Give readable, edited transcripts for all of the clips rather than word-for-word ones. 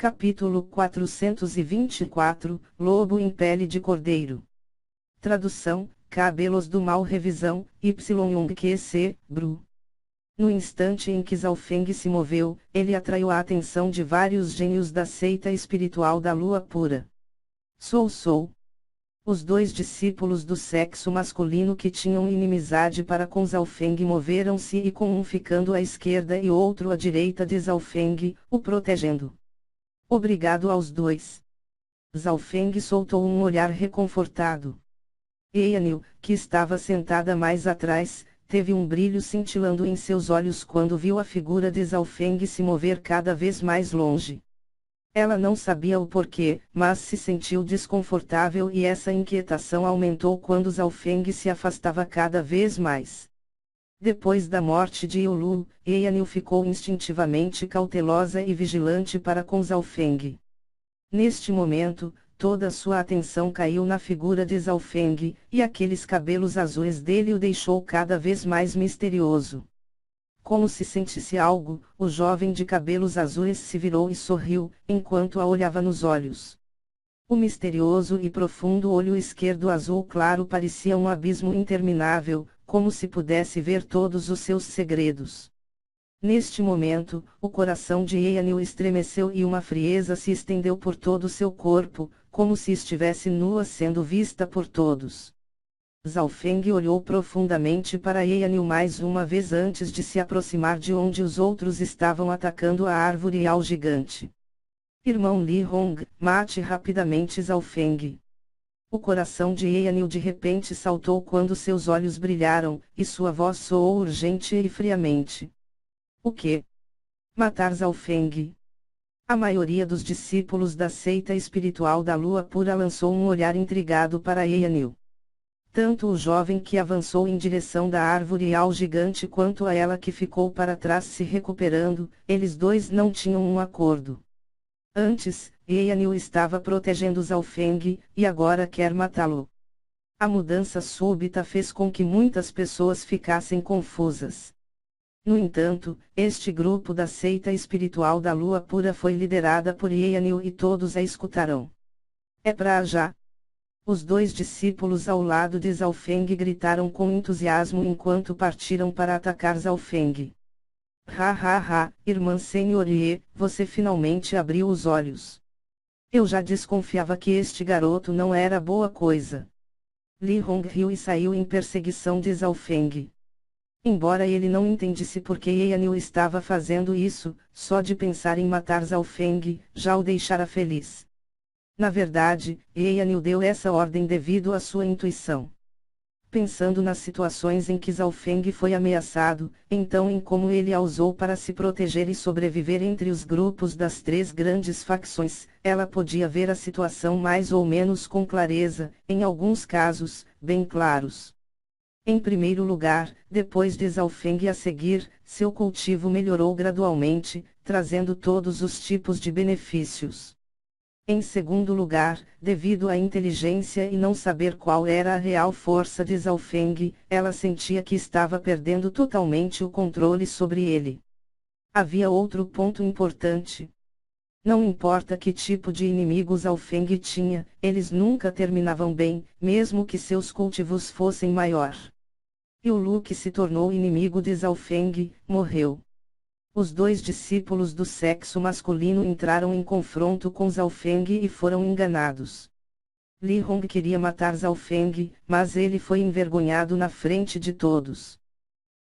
Capítulo 424, Lobo em pele de cordeiro. Tradução, Cabelos do Mal. Revisão, YUNGQC, Bru. No instante em que Zhaofeng se moveu, ele atraiu a atenção de vários gênios da seita espiritual da lua pura. Sou. Os dois discípulos do sexo masculino que tinham inimizade para com Zhaofeng moveram-se e com um ficando à esquerda e outro à direita de Zhaofeng, o protegendo. Obrigado aos dois. Zhaofeng soltou um olhar reconfortado. Eyanil, que estava sentada mais atrás, teve um brilho cintilando em seus olhos quando viu a figura de Zhaofeng se mover cada vez mais longe. Ela não sabia o porquê, mas se sentiu desconfortável e essa inquietação aumentou quando Zhaofeng se afastava cada vez mais. Depois da morte de Yulu, Eyanil ficou instintivamente cautelosa e vigilante para com Zhaofeng. Neste momento, toda sua atenção caiu na figura de Zhaofeng, e aqueles cabelos azuis dele o deixou cada vez mais misterioso. Como se sentisse algo, o jovem de cabelos azuis se virou e sorriu, enquanto a olhava nos olhos. O misterioso e profundo olho esquerdo azul claro parecia um abismo interminável, como se pudesse ver todos os seus segredos. Neste momento, o coração de Eyanil estremeceu e uma frieza se estendeu por todo o seu corpo, como se estivesse nua sendo vista por todos. Zhaofeng olhou profundamente para Eyanil mais uma vez antes de se aproximar de onde os outros estavam atacando a árvore e ao gigante. Irmão Li Hong, mate rapidamente Zhaofeng. O coração de Eyanil de repente saltou quando seus olhos brilharam, e sua voz soou urgente e friamente. O quê? Matar Zhaofeng? A maioria dos discípulos da seita espiritual da lua pura lançou um olhar intrigado para Eyanil. Tanto o jovem que avançou em direção da árvore e ao gigante quanto a ela que ficou para trás se recuperando, eles dois não tinham um acordo. Antes, Eyanil estava protegendo Zhaofeng, e agora quer matá-lo. A mudança súbita fez com que muitas pessoas ficassem confusas. No entanto, este grupo da seita espiritual da lua pura foi liderada por Eyanil e todos a escutarão. É pra já. Os dois discípulos ao lado de Zhaofeng gritaram com entusiasmo enquanto partiram para atacar Zhaofeng. Irmã Senhorie, você finalmente abriu os olhos. Eu já desconfiava que este garoto não era boa coisa. Li Hong riu e saiu em perseguição de Zhaofeng. Embora ele não entendesse por que Eyanil estava fazendo isso, só de pensar em matar Zhaofeng, já o deixara feliz. Na verdade, Eyanil deu essa ordem devido à sua intuição. Pensando nas situações em que Zhaofeng foi ameaçado, então em como ele a usou para se proteger e sobreviver entre os grupos das três grandes facções, ela podia ver a situação mais ou menos com clareza, em alguns casos, bem claros. Em primeiro lugar, depois de Zhaofeng a seguir, seu cultivo melhorou gradualmente, trazendo todos os tipos de benefícios. Em segundo lugar, devido à inteligência e não saber qual era a real força de Zhaofeng, ela sentia que estava perdendo totalmente o controle sobre ele. Havia outro ponto importante. Não importa que tipo de inimigo Zhaofeng tinha, eles nunca terminavam bem, mesmo que seus cultivos fossem maior. Yulu, que se tornou inimigo de Zhaofeng, morreu. Os dois discípulos do sexo masculino entraram em confronto com Zhaofeng e foram enganados. Li Hong queria matar Zhaofeng, mas ele foi envergonhado na frente de todos.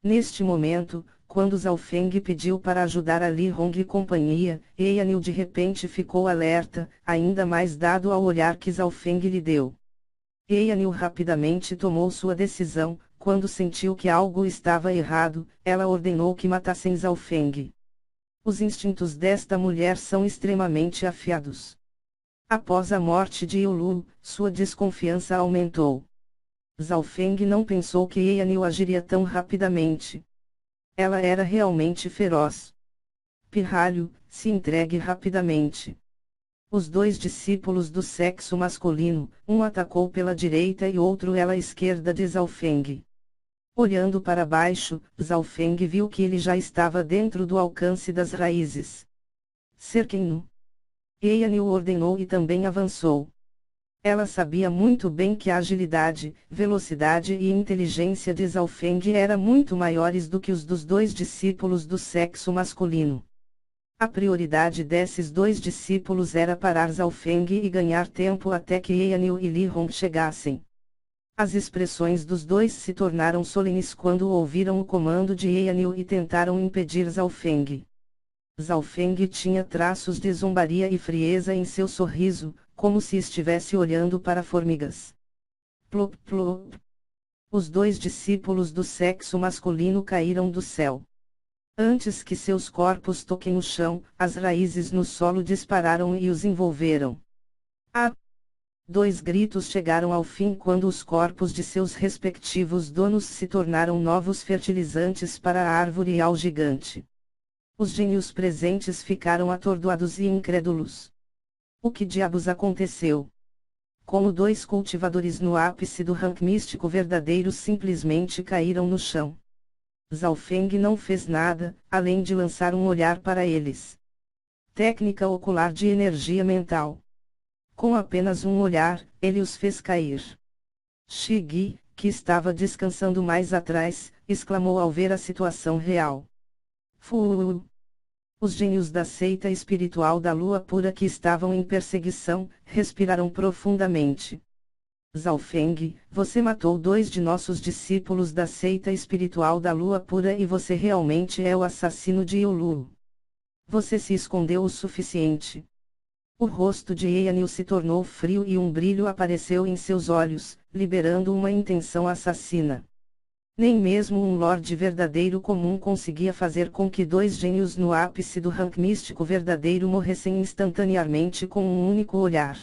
Neste momento, quando Zhaofeng pediu para ajudar a Li Hong e companhia, Eyanil de repente ficou alerta, ainda mais dado ao olhar que Zhaofeng lhe deu. Eyanil rapidamente tomou sua decisão. Quando sentiu que algo estava errado, ela ordenou que matassem Zhaofeng. Os instintos desta mulher são extremamente afiados. Após a morte de Yulu, sua desconfiança aumentou. Zhaofeng não pensou que Eyanil agiria tão rapidamente. Ela era realmente feroz. Pirralho, se entregue rapidamente. Os dois discípulos do sexo masculino, um atacou pela direita e outro pela esquerda de Zhaofeng. Olhando para baixo, Zhaofeng viu que ele já estava dentro do alcance das raízes. Cerquem-no. Eanil ordenou e também avançou. Ela sabia muito bem que a agilidade, velocidade e inteligência de Zhaofeng eram muito maiores do que os dos dois discípulos do sexo masculino. A prioridade desses dois discípulos era parar Zhaofeng e ganhar tempo até que Eanil e Li Hong chegassem. As expressões dos dois se tornaram solenes quando ouviram o comando de Eanil e tentaram impedir Zhaofeng. Zhaofeng tinha traços de zombaria e frieza em seu sorriso, como se estivesse olhando para formigas. Plop plop. Os dois discípulos do sexo masculino caíram do céu. Antes que seus corpos toquem o chão, as raízes no solo dispararam e os envolveram. Dois gritos chegaram ao fim quando os corpos de seus respectivos donos se tornaram novos fertilizantes para a árvore ao gigante. Os gênios presentes ficaram atordoados e incrédulos. O que diabos aconteceu? Como dois cultivadores no ápice do rank místico verdadeiro simplesmente caíram no chão. Zhaofeng não fez nada, além de lançar um olhar para eles. Técnica ocular de energia mental. Com apenas um olhar, ele os fez cair. Shigi, que estava descansando mais atrás, exclamou ao ver a situação real. Fu! Os gênios da seita espiritual da lua pura que estavam em perseguição, respiraram profundamente. Zhaofeng, você matou dois de nossos discípulos da seita espiritual da lua pura e você realmente é o assassino de Yulu. Você se escondeu o suficiente. O rosto de Eanil se tornou frio e um brilho apareceu em seus olhos, liberando uma intenção assassina. Nem mesmo um lorde verdadeiro comum conseguia fazer com que dois gênios no ápice do rank místico verdadeiro morressem instantaneamente com um único olhar.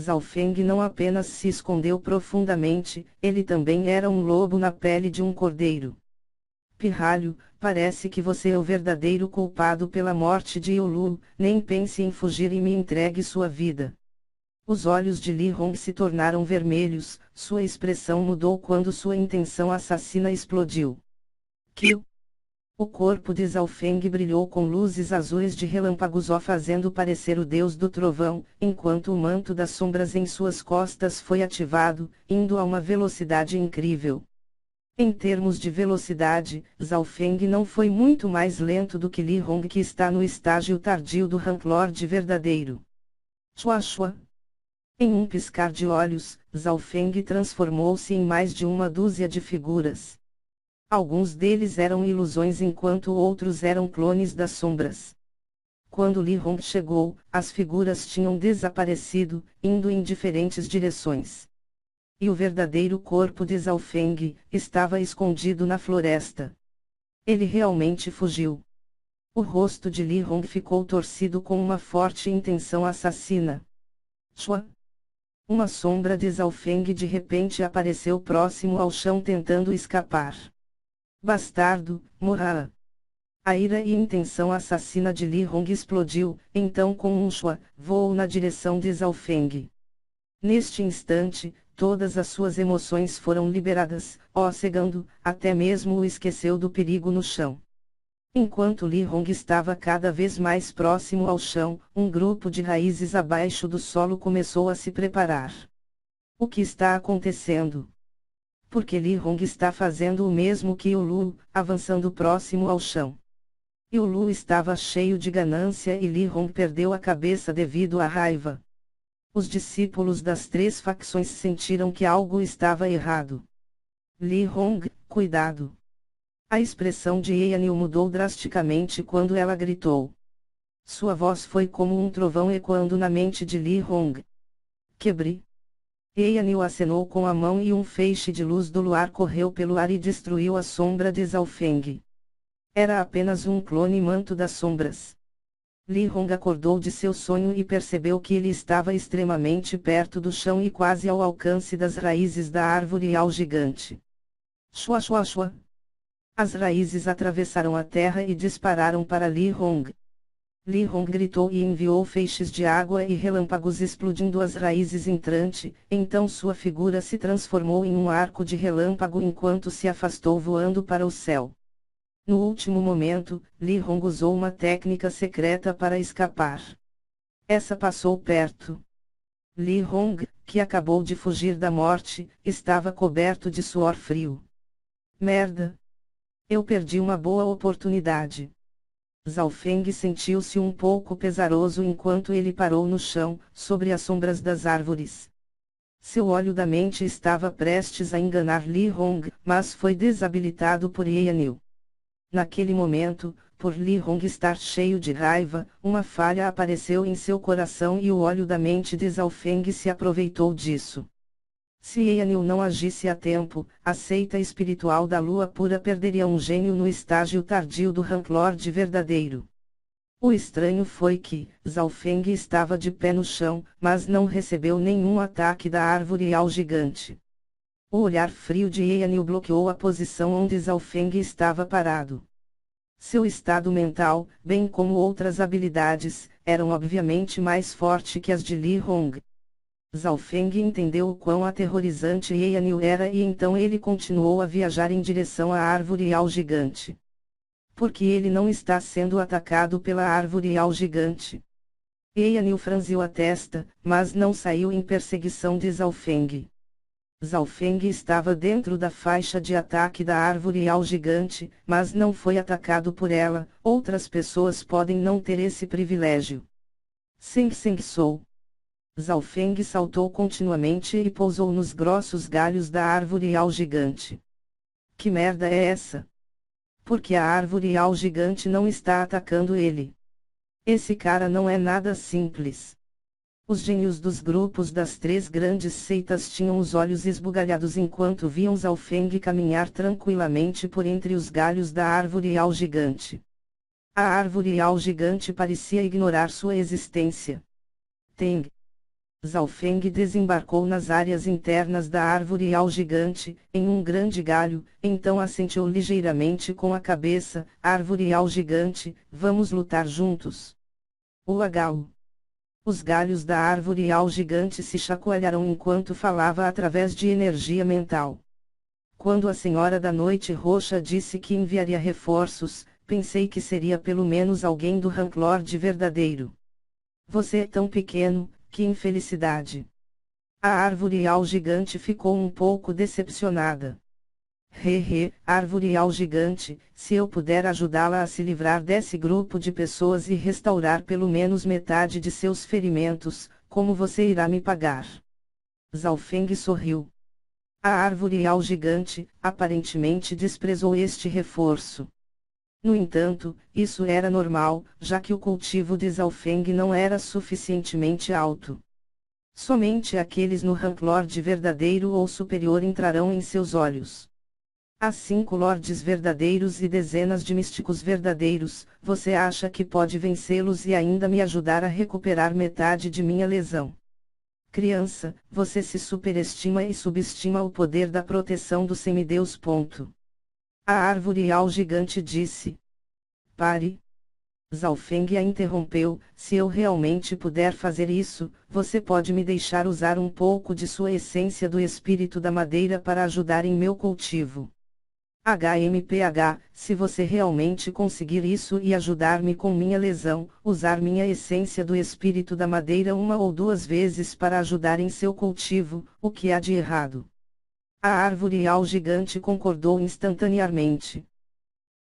Zhaofeng não apenas se escondeu profundamente, ele também era um lobo na pele de um cordeiro. Pirralho, parece que você é o verdadeiro culpado pela morte de Yulu, nem pense em fugir e me entregue sua vida. Os olhos de Li Hong se tornaram vermelhos, sua expressão mudou quando sua intenção assassina explodiu. Kill! O corpo de Zhaofeng brilhou com luzes azuis de relâmpagos fazendo parecer o deus do trovão, enquanto o manto das sombras em suas costas foi ativado, indo a uma velocidade incrível. Em termos de velocidade, Zhaofeng não foi muito mais lento do que Li Hong que está no estágio tardio do Rank Lord verdadeiro. Chua chua. Em um piscar de olhos, Zhaofeng transformou-se em mais de uma dúzia de figuras. Alguns deles eram ilusões enquanto outros eram clones das sombras. Quando Li Hong chegou, as figuras tinham desaparecido, indo em diferentes direções. E o verdadeiro corpo de Zhaofeng estava escondido na floresta. Ele realmente fugiu. O rosto de Li Hong ficou torcido com uma forte intenção assassina. Chua! Uma sombra de Zhaofeng de repente apareceu próximo ao chão tentando escapar. Bastardo, morra! A ira e intenção assassina de Li Hong explodiu, então com um chua, voou na direção de Zhaofeng. Neste instante, todas as suas emoções foram liberadas, cegando, até mesmo o esqueceu do perigo no chão. Enquanto Li Hong estava cada vez mais próximo ao chão, um grupo de raízes abaixo do solo começou a se preparar. O que está acontecendo? Porque Li Hong está fazendo o mesmo que Yulu, avançando próximo ao chão. Yulu estava cheio de ganância e Li Hong perdeu a cabeça devido à raiva. Os discípulos das três facções sentiram que algo estava errado. Li Hong, cuidado! A expressão de Eanil mudou drasticamente quando ela gritou. Sua voz foi como um trovão ecoando na mente de Li Hong. Quebre! Eanil acenou com a mão e um feixe de luz do luar correu pelo ar e destruiu a sombra de Zhaofeng. Era apenas um clone manto das sombras. Li Hong acordou de seu sonho e percebeu que ele estava extremamente perto do chão e quase ao alcance das raízes da árvore ao gigante. Chua chua chua! As raízes atravessaram a terra e dispararam para Li Hong. Li Hong gritou e enviou feixes de água e relâmpagos explodindo as raízes entrante, então sua figura se transformou em um arco de relâmpago enquanto se afastou voando para o céu. No último momento, Li Hong usou uma técnica secreta para escapar. Essa passou perto. Li Hong, que acabou de fugir da morte, estava coberto de suor frio. Merda! Eu perdi uma boa oportunidade. Zhao Feng sentiu-se um pouco pesaroso enquanto ele parou no chão, sobre as sombras das árvores. Seu olho da mente estava prestes a enganar Li Hong, mas foi desabilitado por Yanil. Naquele momento, por Li Hong estar cheio de raiva, uma falha apareceu em seu coração e o olho da mente de Zhao Feng se aproveitou disso. Se Yanil não agisse a tempo, a seita espiritual da lua pura perderia um gênio no estágio tardio do Ranklord verdadeiro. O estranho foi que, Zhao Feng estava de pé no chão, mas não recebeu nenhum ataque da árvore ao gigante. O olhar frio de Yanil bloqueou a posição onde Zhao Feng estava parado. Seu estado mental, bem como outras habilidades, eram obviamente mais forte que as de Li Hong. Zhao Feng entendeu o quão aterrorizante Yanil era e então ele continuou a viajar em direção à árvore e ao gigante. Por que ele não está sendo atacado pela árvore e ao gigante? Yanil franziu a testa, mas não saiu em perseguição de Zhao Feng. Zhao Feng estava dentro da faixa de ataque da árvore e ao gigante, mas não foi atacado por ela. Outras pessoas podem não ter esse privilégio. Seng Sou. Zhao Feng saltou continuamente e pousou nos grossos galhos da árvore e ao gigante. Que merda é essa? Por que a árvore e ao gigante não está atacando ele? Esse cara não é nada simples. Os gênios dos grupos das três grandes seitas tinham os olhos esbugalhados enquanto viam Zhao Feng caminhar tranquilamente por entre os galhos da árvore e ao gigante. A árvore e ao gigante parecia ignorar sua existência. Teng. Zhao Feng desembarcou nas áreas internas da árvore e ao gigante, em um grande galho, então assentiu ligeiramente com a cabeça. Árvore e ao gigante, vamos lutar juntos. Uagau. Os galhos da árvore e ao gigante se chacoalharam enquanto falava através de energia mental. Quando a Senhora da Noite Roxa disse que enviaria reforços, pensei que seria pelo menos alguém do Ranklord verdadeiro. Você é tão pequeno, que infelicidade. A árvore e ao gigante ficou um pouco decepcionada. Árvore e ao gigante, se eu puder ajudá-la a se livrar desse grupo de pessoas e restaurar pelo menos metade de seus ferimentos, como você irá me pagar? Zhao Feng sorriu. A árvore e ao gigante, aparentemente desprezou este reforço. No entanto, isso era normal, já que o cultivo de Zhao Feng não era suficientemente alto. Somente aqueles no Ranklord verdadeiro ou superior entrarão em seus olhos. Há 5 lordes verdadeiros e dezenas de místicos verdadeiros. Você acha que pode vencê-los e ainda me ajudar a recuperar metade de minha lesão? Criança, você se superestima e subestima o poder da proteção do semideus. A árvore ao gigante disse. Pare. Zhao Feng a interrompeu. Se eu realmente puder fazer isso, você pode me deixar usar um pouco de sua essência do espírito da madeira para ajudar em meu cultivo. HMPH, se você realmente conseguir isso e ajudar-me com minha lesão, usar minha essência do espírito da madeira 1 ou 2 vezes para ajudar em seu cultivo, o que há de errado? A árvore ao gigante concordou instantaneamente.